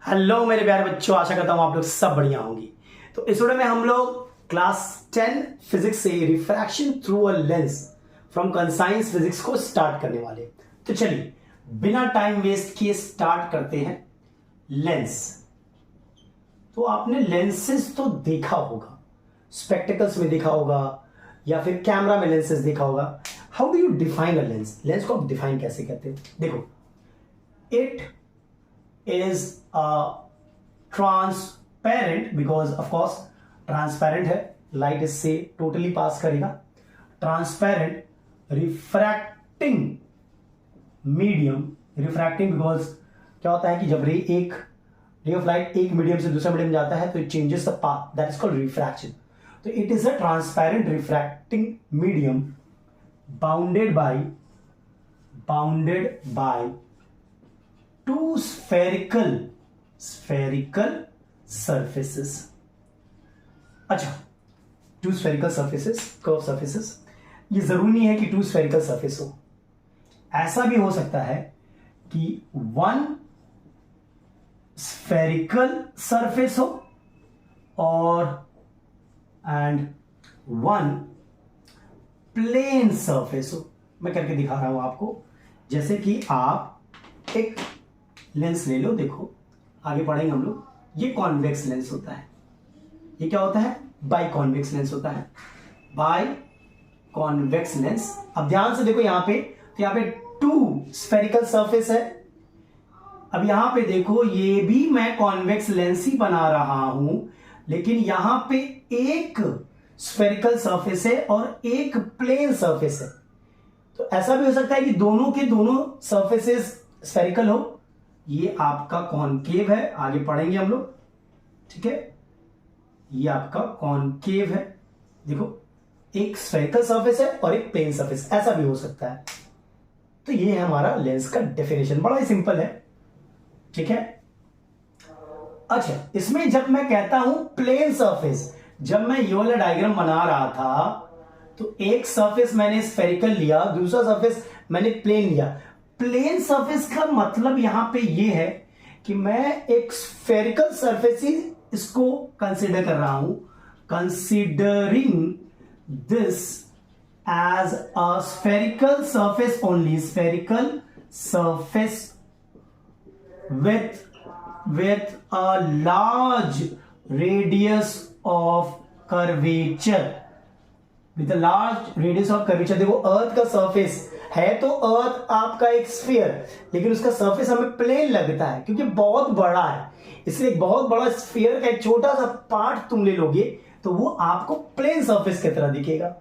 Hello मेरे प्यारे बच्चों, आशा करता हूं आप लोग सब बढ़िया होंगी। तो इस वीडियो में हम लोग क्लास 10 फिजिक्स से refraction through a lens from conscience physics को स्टार्ट करने वाले। तो चलिए बिना टाइम वेस्ट किए स्टार्ट करते हैं। लेंस, तो आपने लेंसेज तो देखा होगा, स्पेक्टिकल्स में देखा होगा या फिर कैमरा में लेंसेज देखा होगा। How do you define a lens? Lens को आप डिफाइन कैसे करते हैं? देखो, it is transparent because of course transparent है, लाइट इससे टोटली पास करेगा। Transparent refracting medium, refracting because क्या होता है कि जब एक रे ऑफ लाइट एक मीडियम से दूसरे मीडियम जाता है तो it changes the path, that is called refraction. तो it is a transparent refracting medium bounded by two spherical surfaces। अच्छा, two spherical surfaces, curved surfaces। ये जरूरी नहीं है कि two spherical surface हो, ऐसा भी हो सकता है कि one spherical surface हो और and one plane surface हो। मैं करके दिखा रहा हूं आपको, जैसे कि आप एक लेंस ले लो। देखो आगे पढ़ेंगे हम लोग। ये कॉन्वेक्स लेंस होता है, ये क्या होता है? बाई कॉन्वेक्स लेंस होता है, बाई कॉन्वेक्स लेंस। अब ध्यान से देखो यहां पे, तो यहां पे टू स्फेरिकल सरफेस है। अब यहां पे देखो, ये भी मैं कॉन्वेक्स लेंस ही बना रहा हूं, लेकिन यहां पे एक स्फेरिकल सरफेस है और एक प्लेन सरफेस है। तो ऐसा भी हो सकता है कि दोनों के दोनों सरफेसेस स्फेरिकल हो। ये आपका कॉनकेव है, आगे पढ़ेंगे हम लोग, ठीक है। ये आपका कॉनकेव है, देखो एक स्फेरिकल सरफेस है और एक प्लेन सरफेस, ऐसा भी हो सकता है। तो ये है हमारा लेंस का डेफिनेशन, बड़ा ही सिंपल है, ठीक है। अच्छा, इसमें जब मैं कहता हूं प्लेन सरफेस, जब मैं ये वाला डायग्राम बना रहा था तो एक सरफेस मैंने स्फेरिकल लिया, दूसरा सरफेस मैंने प्लेन लिया। प्लेन सरफेस का मतलब यहां पे ये है कि मैं एक स्फेरिकल सरफेस ही इसको कंसीडर कर रहा हूं, considering this as a spherical surface only, spherical surface with a large radius of curvature, with a large radius of curvature। देखो अर्थ का सरफेस है, तो अर्थ आपका एक स्फीयर, लेकिन उसका सरफेस हमें प्लेन लगता है क्योंकि बहुत बड़ा है। इसलिए एक बहुत बड़ा स्फीयर का एक छोटा सा पार्ट तुम ले लोगे तो वो आपको प्लेन सरफेस की तरह दिखेगा।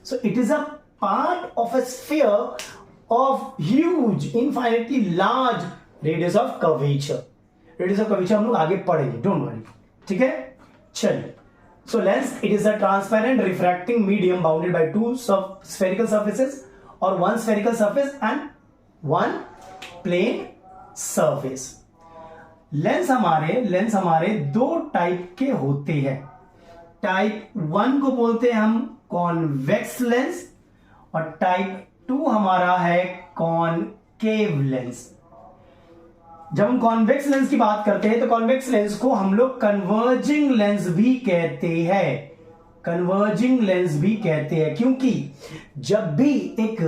So it is a part of a sphere of huge infinitely large radius of curvature. Radius of curvature हम लोग आगे पढ़ेंगे, डोंट वरी, ठीक है। चलिए, so lens, it is a transparent refracting medium bounded by two spherical surfaces or one spherical surface and one plane surface। Lens हमारे दो type के होते हैं। टाइप 1 को बोलते हैं हम कॉन्वेक्स लेंस और टाइप 2 हमारा है कॉनकेव लेंस। जब हम कॉन्वेक्स लेंस की बात करते हैं तो कॉन्वेक्स लेंस को हम लोग कन्वर्जिंग लेंस भी कहते हैं, कन्वर्जिंग लेंस भी कहते हैं, क्योंकि जब भी एक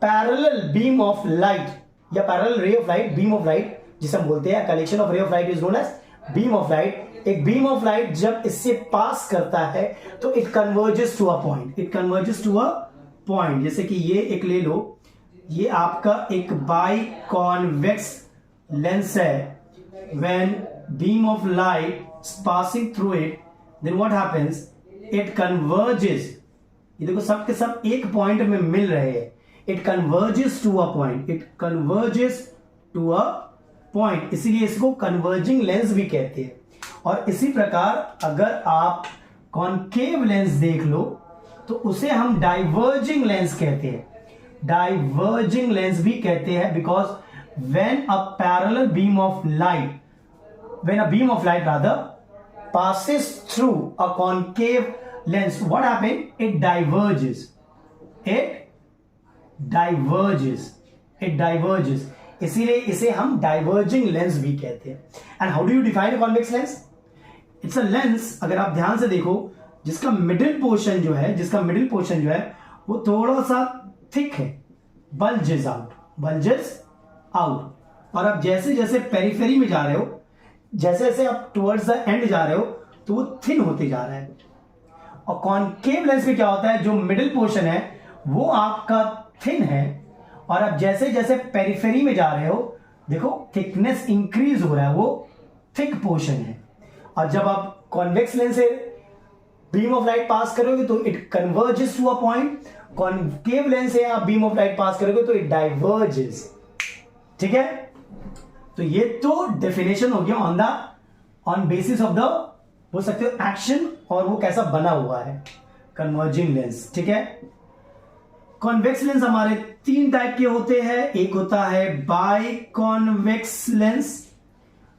पैरेलल बीम ऑफ लाइट या parallel ray of light, beam of light जिसे हम बोलते हैं, collection of ray of light is known as beam of light. एक बीम ऑफ लाइट जब इससे पास करता है तो it converges to a point, it converges to a point. जैसे कि ये एक ले लो, ये आपका एक बाई कॉन्वेक्स लेंस है। when beam of light is passing through it, then what happens, it converges। ये देखो सब के सब एक पॉइंट में मिल रहे हैं, it converges to a point, it converges to a point, इसीलिए इसको कन्वर्जिंग लेंस भी कहते हैं। और इसी प्रकार अगर आप कॉनकेव लेंस देख लो तो उसे हम डाइवर्जिंग लेंस कहते हैं, डाइवर्जिंग लेंस भी कहते हैं, because when a parallel beam of light, when a beam of light rather passes through a concave lens, what happens? It diverges, it diverges, it diverges। इसीलिए इसे हम डाइवर्जिंग लेंस भी कहते हैं। And how do you define convex lens? It's a lens, अगर आप ध्यान से देखो, जिसका मिडिल पोर्शन जो है वो थोड़ा सा थिक है, बल्जेस आउट। और आप जैसे जैसे पेरिफेरी में जा रहे हो, जैसे जैसे आप टुवर्ड्स द एंड जा रहे हो, तो वो थिन होते जा रहा है। और कॉन्केव लेंस में क्या होता है, जो मिडिल पोर्शन है वो आपका थिन है, और आप जैसे जैसे पेरिफेरी में जा रहे हो, देखो थिकनेस इंक्रीज हो रहा है, वो थिक पोर्शन है। और जब आप कॉन्वेक्स लेंस से बीम ऑफ लाइट पास करोगे तो it converges to a point, concave lens से आप बीम ऑफ लाइट पास करोगे तो इट डाइवर्जेस। ठीक है, तो ये तो डेफिनेशन हो गया ऑन बेसिस ऑफ द, बोल सकते हो, एक्शन, और वो कैसा बना हुआ है, कन्वर्जिंग लेंस। ठीक है, कॉन्वेक्स लेंस हमारे 3 टाइप के होते हैं। एक होता है बाई कॉन्वेक्स लेंस,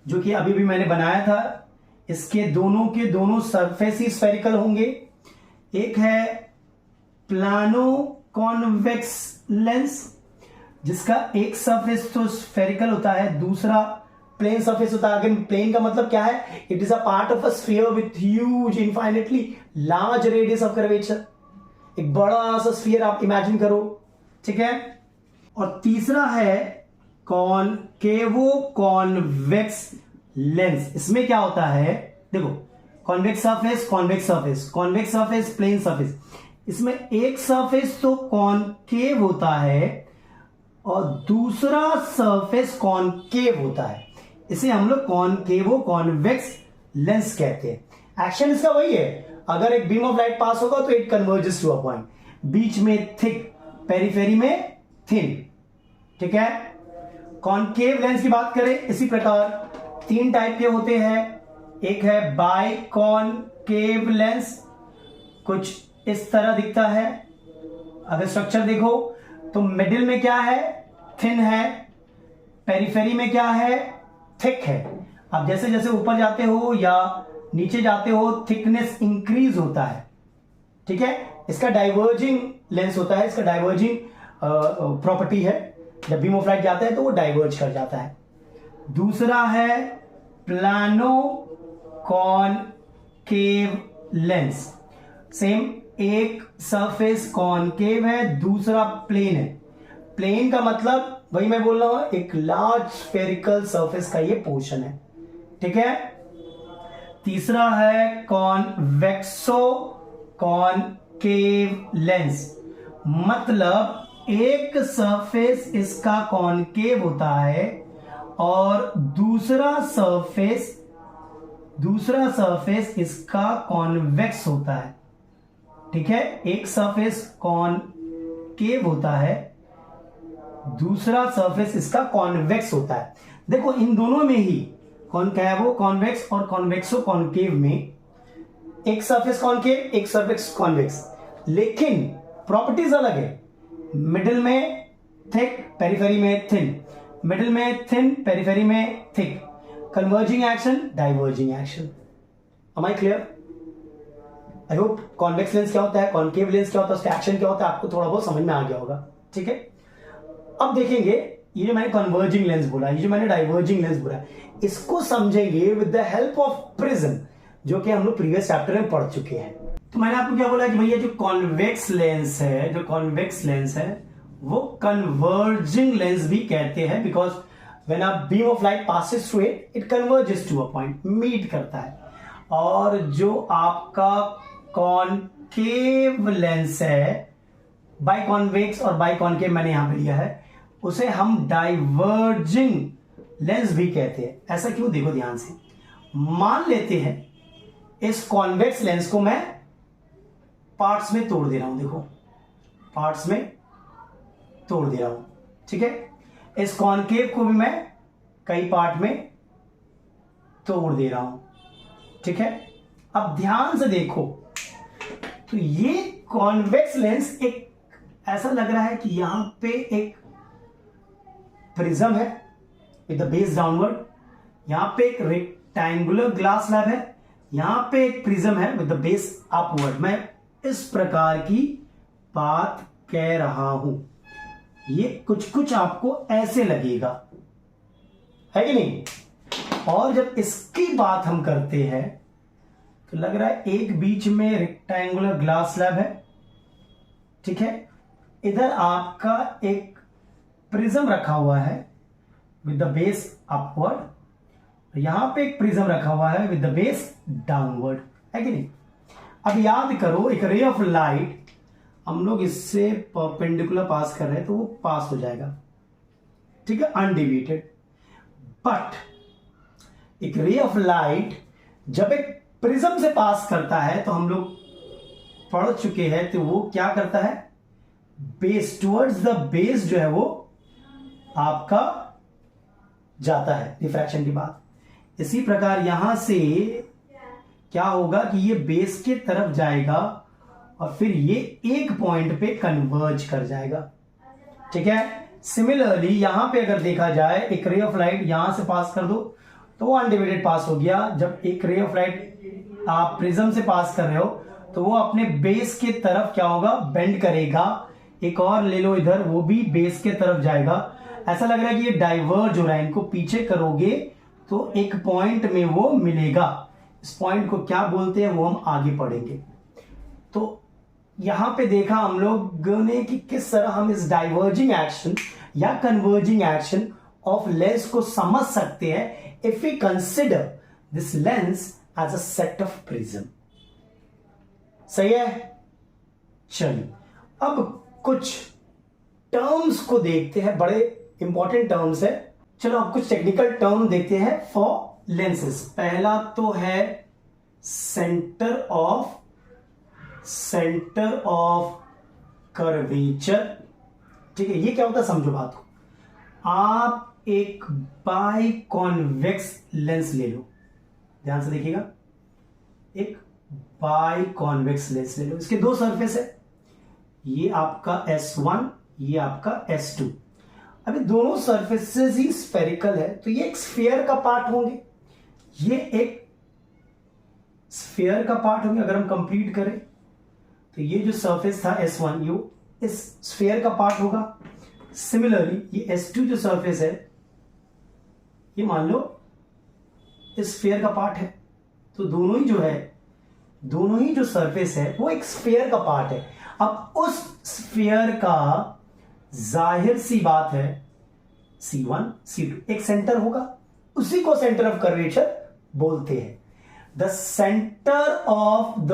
जो कि अभी भी मैंने बनाया था, इसके दोनों के दोनों सरफेस ही स्फेरिकल होंगे। एक है प्लानो कॉन्वेक्स लेंस, जिसका एक सरफेस तो स्फेरिकल होता है, दूसरा प्लेन सरफेस होता है। अगेन प्लेन का मतलब क्या है, it is a part of a sphere with huge infinitely large radius of curvature. एक बड़ा सा स्फीयर आप इमेजिन करो। ठीक है, और तीसरा है कॉनकेवो कॉन्वेक्स लेंस। इसमें क्या होता है, देखो, कॉन्वेक्स सरफेस, प्लेन सरफेस, इसमें एक सरफेस तो कॉनकेव होता है और दूसरा सरफेस कॉनकेव होता है। इसे हम लोग कॉनकेवो कॉन्वेक्स लेंस कहते हैं। एक्शन इसका वही है, अगर एक बीम ऑफ लाइट पास होगा तो it converges to a point, बीच में थिक, पेरिफेरी में थिन। ठीक है, कॉनकेव लेंस की बात करें, इसी प्रकार 3 टाइप के होते हैं। एक है बाई कॉनकेव लेंस, कुछ इस तरह दिखता है। अगर स्ट्रक्चर देखो तो मिडिल में क्या है, थिन है, पेरिफेरी में क्या है, थिक है। अब जैसे जैसे ऊपर जाते हो या नीचे जाते हो, थिकनेस इंक्रीज होता है। ठीक है, इसका डाइवर्जिंग लेंस होता है, इसका डाइवर्जिंग प्रॉपर्टी है। जब बीम ऑफ लाइट जाता है तो वो डाइवर्ज कर जाता है। दूसरा है प्लानो कॉनकेव लेंस, सेम, एक सरफेस कॉनकेव है, दूसरा प्लेन है। प्लेन का मतलब वही मैं बोल रहा हूं, एक लार्ज स्फेरिकल सरफेस का ये पोर्शन है। ठीक है, तीसरा है कॉन्वेक्सो कॉनकेव लेंस, मतलब एक सरफेस इसका कॉनकेव होता है और दूसरा सरफेस इसका कॉन्वेक्स होता है। ठीक है, एक सरफेस कॉनकेव होता है, दूसरा सरफेस इसका कॉन्वेक्स होता है। देखो इन दोनों में ही, कॉनकैवो कॉन्वेक्स और कॉन्वेक्सो कॉनकेव में, एक सरफेस कॉनकेव, एक सरफेस कॉन्वेक्स, लेकिन प्रॉपर्टीज अलग है। मिडिल में थिक, पेरिफेरी में थिन, मिडिल में थिन, पेरिफेरी में thick. Converging action, diverging action. Am I clear? I hope convex lens क्या होता है, कॉनकेव लेंस क्या होता है, उसका एक्शन क्या होता है, आपको थोड़ा बहुत समझ में आ गया होगा। ठीक है, अब देखेंगे ये जो मैंने कन्वर्जिंग लेंस बोला, ये जो मैंने डाइवर्जिंग लेंस बोला, इसको समझेंगे with the help of prism, जो कि हम लोग प्रीवियस चैप्टर में पढ़ चुके हैं। तो मैंने आपको क्या बोला कि भैया जो कॉन्वेक्स लेंस है वो कन्वर्जिंग लेंस भी कहते हैं, because when a beam of light passes through it, it converges to a point, meet करता है। और जो आपका कॉनकेव लेंस है, बाई कॉन्वेक्स और बाई कॉनकेव मैंने यहां पे लिया है, उसे हम डाइवर्जिंग लेंस भी कहते हैं। ऐसा क्यों, देखो ध्यान से, मान लेते हैं इस कॉन्वेक्स लेंस को मैं पार्ट्स में तोड़ दे रहा हूं, देखो पार्ट्स में तोड़ दे रहा हूं। ठीक है, इस कॉनकेव को भी मैं कई पार्ट में तोड़ दे रहा हूं। ठीक है, अब ध्यान से देखो, तो ये कॉन्वेक्स लेंस एक ऐसा लग रहा है कि यहां पे एक प्रिज्म है विद द बेस डाउनवर्ड, यहां पे एक रेक्टेंगुलर ग्लास स्लैब है, यहां पे एक प्रिज्म है विद द बेस अपवर्ड। मैं इस प्रकार की बात कह रहा हूं, ये कुछ कुछ आपको ऐसे लगेगा। है कि नहीं। और जब इसकी बात हम करते हैं तो लग रहा है एक बीच में रेक्टेंगुलर ग्लास स्लैब है, ठीक है। इधर आपका एक प्रिज्म रखा हुआ है विद द बेस अपवर्ड, यहां पे एक प्रिज्म रखा हुआ है विद द बेस डाउनवर्ड, है कि नहीं। अब याद करो, एक रे ऑफ लाइट हम लोग इससे परपेंडिकुलर पास कर रहे हैं तो वो पास हो जाएगा, ठीक है, अनडिविएटेड। बट एक रे ऑफ लाइट जब एक प्रिज्म से पास करता है तो हम लोग पढ़ चुके हैं, तो वो क्या करता है, बेस टुवर्ड्स द बेस जो है वो आपका जाता है रिफ्रैक्शन के बाद। इसी प्रकार यहां से क्या होगा कि ये बेस के तरफ जाएगा और फिर ये एक पॉइंट पे कन्वर्ज कर जाएगा, ठीक है। सिमिलरली यहां पे अगर देखा जाए, एक रे ऑफ लाइट यहां से पास कर दो तो वो अनडिवाइडेड पास हो गया। जब एक रे ऑफ लाइट आप प्रिज्म से पास कर रहे हो तो वो अपने बेस के तरफ क्या होगा, बेंड करेगा। एक और ले लो इधर, वो भी बेस के तरफ जाएगा। ऐसा लग रहा है कि ये डाइवर्ज हो रहा है, इनको पीछे करोगे तो एक पॉइंट में वो मिलेगा। इस पॉइंट को क्या बोलते हैं वो हम आगे पढ़ेंगे। तो यहां पे देखा हम लोग ने कि किस तरह हम इस डाइवर्जिंग एक्शन या कन्वर्जिंग एक्शन ऑफ लेंस को समझ सकते हैं if we consider this lens as a set of prism. सही है। चलिए अब कुछ टर्म्स को देखते हैं, बड़े इंपॉर्टेंट टर्म्स है। चलो अब कुछ टेक्निकल टर्म देखते हैं फॉर लेंसेज। पहला तो है सेंटर ऑफ कर्वेचर, ठीक है। ये क्या होता है समझो बात को। आप एक बाई कॉन्वेक्स लेंस ले लो, ध्यान से देखिएगा, एक बाई कॉन्वेक्स लेंस ले लो। इसके दो सरफेस है, ये आपका S1, ये आपका S2। अभी दोनों सरफेसेस ही स्फेरिकल है तो ये एक स्फीयर का पार्ट होंगे, ये एक स्फीयर का पार्ट होंगे। अगर हम कंप्लीट करें तो ये जो सरफेस था S1 ये इस स्फीयर का पार्ट होगा। सिमिलरली ये S2 जो सरफेस है ये मान लो इस स्फीयर का पार्ट है। तो दोनों ही जो सरफेस है वो एक स्फीयर का पार्ट है। अब उस स्फीयर का जाहिर सी बात है C1 C2 एक सेंटर होगा, उसी को सेंटर ऑफ कर्वेचर बोलते हैं। The centre of the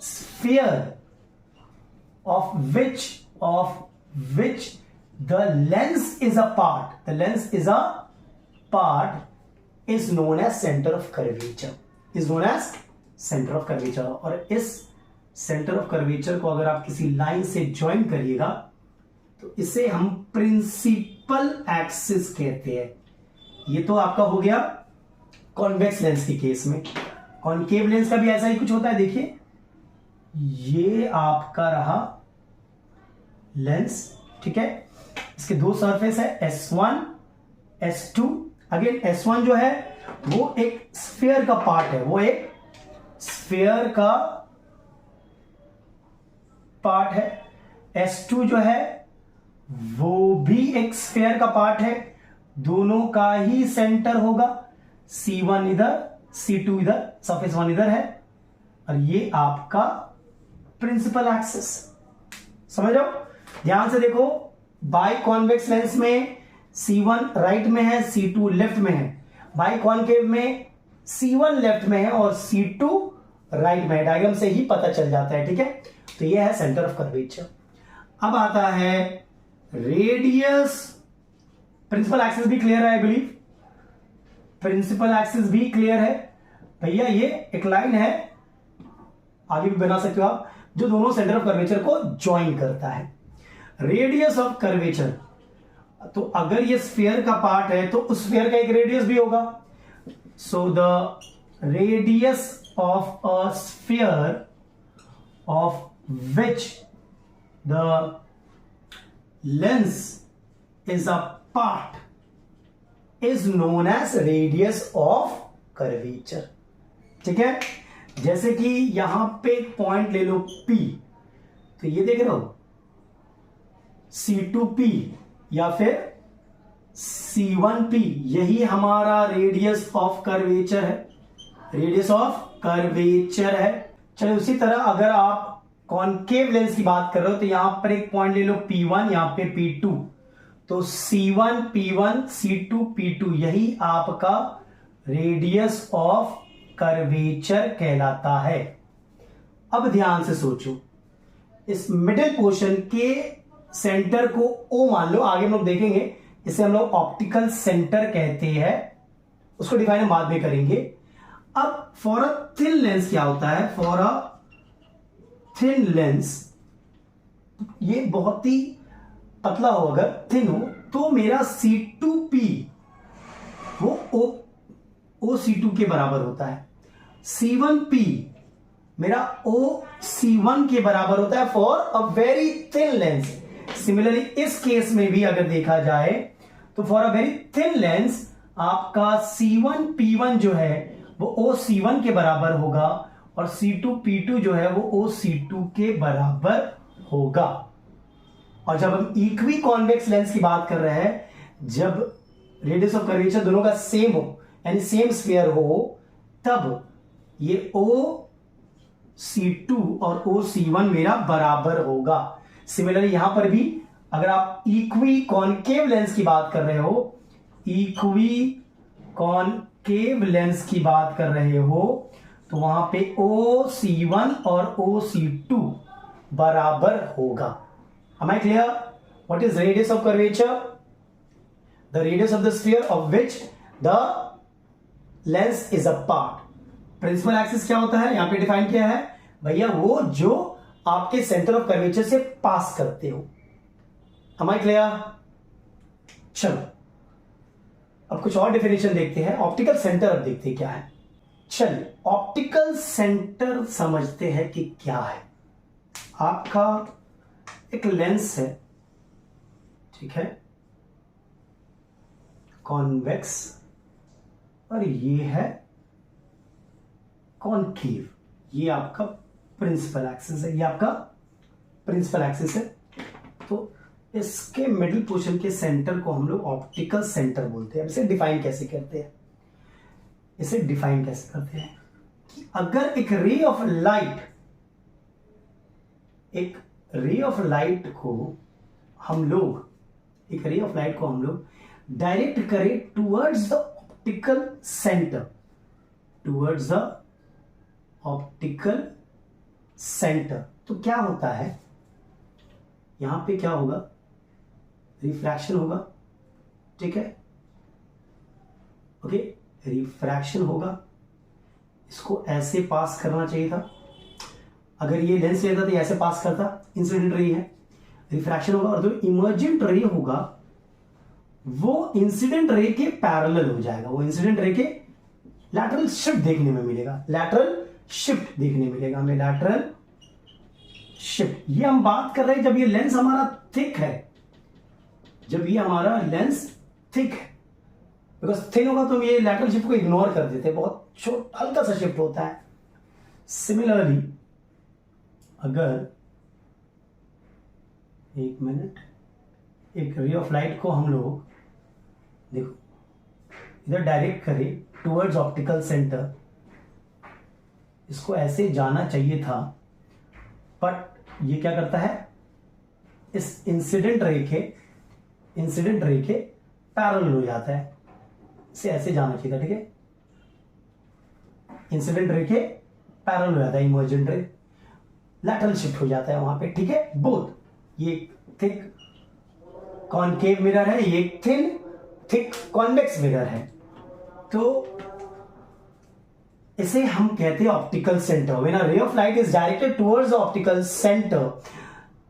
sphere of which the lens is a part is known as center of curvature, और इस सेंटर ऑफ कर्वेचर को अगर आप किसी लाइन से ज्वाइन करिएगा तो इसे हम प्रिंसिपल एक्सिस कहते हैं। ये तो आपका हो गया कॉन्वेक्स लेंस के केस में। कॉनकेव लेंस का भी ऐसा ही कुछ होता है। देखिए ये आपका रहा लेंस, ठीक है। इसके दो सरफेस है S1 S2। अगेन S1 जो है वो एक स्फीयर का पार्ट है, वो एक स्फीयर का पार्ट है। S2 जो है वो भी एक स्फीयर का पार्ट है, दोनों का ही सेंटर होगा। C1 इधर C2 इधर, सरफेस 1 इधर है, और ये आपका प्रिंसिपल एक्सिस। समझ आओ, ध्यान से देखो। बाई कॉन्वेक्स लेंस में C1 राइट में है, C2 लेफ्ट में है। बाई कॉनकेव में C1 लेफ्ट में है और C2 राइट में है। डायग्राम से ही पता चल जाता है, ठीक है। तो ये है सेंटर ऑफ कर्वेचर। अब आता है रेडियस। प्रिंसिपल एक्सिस भी क्लियर है, आई बिलीव। प्रिंसिपल एक्सिस भी क्लियर है भैया। ये एक लाइन है, आगे भी बना सकते हो आप, जो दोनों सेंटर ऑफ कर्वेचर को ज्वाइन करता है। रेडियस ऑफ कर्वेचर, तो अगर ये स्फीयर का पार्ट है तो उस स्फीयर का एक रेडियस भी होगा। So the radius of a sphere of which the lens is a part is known as radius of curvature, ठीक है। जैसे कि यहां पे एक पॉइंट ले लो P, तो ये देख रहे हो C2P या फिर C1P यही हमारा रेडियस ऑफ कर्वेचर है, रेडियस ऑफ कर्वेचर है। चलो उसी तरह अगर आप कॉनकेव लेंस की बात कर रहे हो तो यहां पर एक पॉइंट ले लो P1, यहां पे P2, तो C1 P1 C2 P2 यही आपका रेडियस ऑफ कर्वेचर कहलाता है। अब ध्यान से सोचो, इस मिडिल पोर्शन के सेंटर को O मान लो, आगे हम लोग देखेंगे इसे हम लोग ऑप्टिकल सेंटर कहते हैं, उसको डिफाइन हम बाद में करेंगे। अब फॉर अ थिन लेंस क्या होता है, फॉर अ थिन लेंस, ये बहुत ही पतला हो, अगर थिन हो तो मेरा C2P वो OC2 के बराबर होता है, C1P मेरा OC1 के बराबर होता है for a very thin lens. Similarly इस केस में भी अगर देखा जाए तो for a very thin lens आपका C1P1 जो है वो OC1 के बराबर होगा और C2P2 जो है वो OC2 के बराबर होगा। और जब हम इक्वी कॉन्वेक्स लेंस की बात कर रहे हैं, जब रेडियस ऑफ कर्वेचर दोनों का सेम हो यानी सेम स्फीयर हो, तब ये OC2 और OC1 मेरा बराबर होगा। सिमिलरली यहां पर भी अगर आप इक्वी कॉनकेव लेंस की बात कर रहे हो, इक्वी कॉनकेव लेंस की बात कर रहे हो, तो वहां पे OC1 और OC2 बराबर होगा। Am I clear? What is radius of curvature? The radius of the sphere of which the lens is a part. Principal axis क्या होता है, यहां पे डिफाइन किया है भैया, वो जो आपके सेंटर ऑफ कर्वेचर से पास करते हो। Am I clear? चलो अब कुछ और डेफिनेशन देखते हैं। ऑप्टिकल सेंटर अब देखते हैं क्या है। चलिए ऑप्टिकल सेंटर समझते हैं कि क्या है। आपका एक लेंस है, ठीक है, कॉन्वेक्स, और ये है कॉनकेव। ये आपका प्रिंसिपल एक्सिस है, ये आपका प्रिंसिपल एक्सिस है। तो इसके मिडिल पोर्शन के सेंटर को हम लोग ऑप्टिकल सेंटर बोलते हैं। इसे डिफाइन कैसे करते हैं, इसे डिफाइन कैसे करते हैं कि अगर एक रे ऑफ लाइट को हम लोग डायरेक्ट करें टुवर्ड्स द ऑप्टिकल सेंटर, तो क्या होता है, यहां पे क्या होगा, रिफ्रैक्शन होगा, ठीक है, ओके, रिफ्रैक्शन होगा। इसको ऐसे पास करना चाहिए था, अगर ये लेंस लेता तो ये ऐसे पास करता, इंसिडेंट रे है, रिफ्रैक्शन होगा, और जो इमर्जेंट रे होगा वो इंसिडेंट रे के पैरेलल हो जाएगा, वो इंसिडेंट रे के लैटरल शिफ्ट देखने में मिलेगा, हमें लैटरल शिफ्ट। ये हम बात कर रहे हैं जब ये लेंस हमारा थिक है, बिकॉज थिन होगा तो हम ये लैटरल शिफ्ट को इग्नोर कर देते हैं, बहुत छोटा हल्का सा शिफ्ट होता है। सिमिलरली अगर एक रे ऑफ लाइट को हम लोग देखो इधर डायरेक्ट करें टुवर्ड्स ऑप्टिकल सेंटर, इसको ऐसे जाना चाहिए था, बट ये क्या करता है, इस इंसिडेंट रे के पैरेलल हो जाता है, इसे ऐसे जाना चाहिए था, ठीक है, इंसिडेंट रे के पैरेलल हो जाता है, इमर्जेंट रे लैटरल शिफ्ट हो जाता है वहां पे, ठीक है। बोथ, ये थिक कॉनकेव मिरर है, ये थिक कॉन्वेक्स मिरर है, तो इसे हम कहते हैं optical centre. When a ray of light is directed towards the optical centre,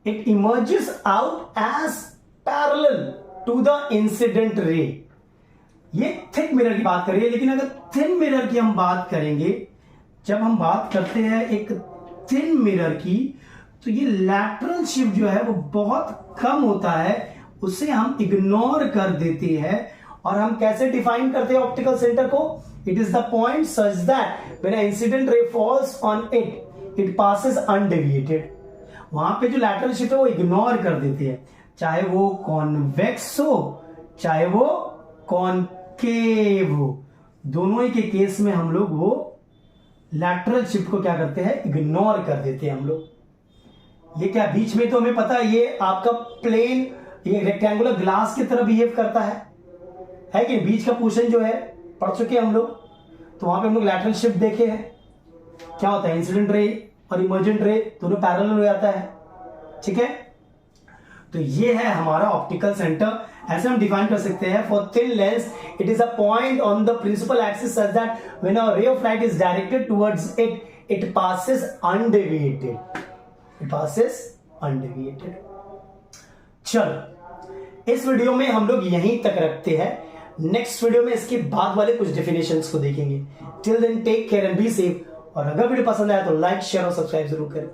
it emerges out as parallel to the incident ray. ये थिक मिरर की बात करिए, लेकिन अगर थिन मिरर की हम बात करेंगे, जब हम बात करते हैं एक थिन मिरर की, तो ये लैटरल शिफ्ट जो है वो बहुत कम होता है, उसे हम इग्नोर कर देते हैं। और हम कैसे डिफाइन करते हैं ऑप्टिकल सेंटर को, it is the point such that when incident ray falls on it passes undeviated. वहां पे जो लैटरल शिफ्ट है वो इग्नोर कर देते हैं, चाहे वो कॉन्वेक्स हो चाहे वो कॉनकेव हो, दोनों ही के केस में हम लोग वो लैटरल शिफ्ट को क्या करते हैं, इग्नोर कर देते हैं हम लोग। ये क्या बीच में तो हमें पता है ये आपका प्लेन, ये रेक्टेंगुलर ग्लास की तरह बिहेव करता है कि बीच का पोर्शन जो है पढ़ चुके हैं हम लोग, तो वहां पे हम लोग लैटरल शिफ्ट देखे हैं, क्या होता है इंसिडेंट रे और इमर्जेंट रे दोनों पैरेलल हो जाता है, ठीक है। तो ये है हमारा ऑप्टिकल सेंटर। ऐसे हम डिफाइन कर सकते हैं, for thin lens it is a point on the principal axis such that when a ray of light is directed towards it passes undeviated, it passes undeviated. चलो इस वीडियो में हम लोग यहीं तक रखते हैं, नेक्स्ट वीडियो में इसके बाद वाले कुछ डेफिनेशंस को देखेंगे। Till then take care and be safe, और अगर वीडियो पसंद आया तो लाइक शेयर और सब्सक्राइब जरूर करें।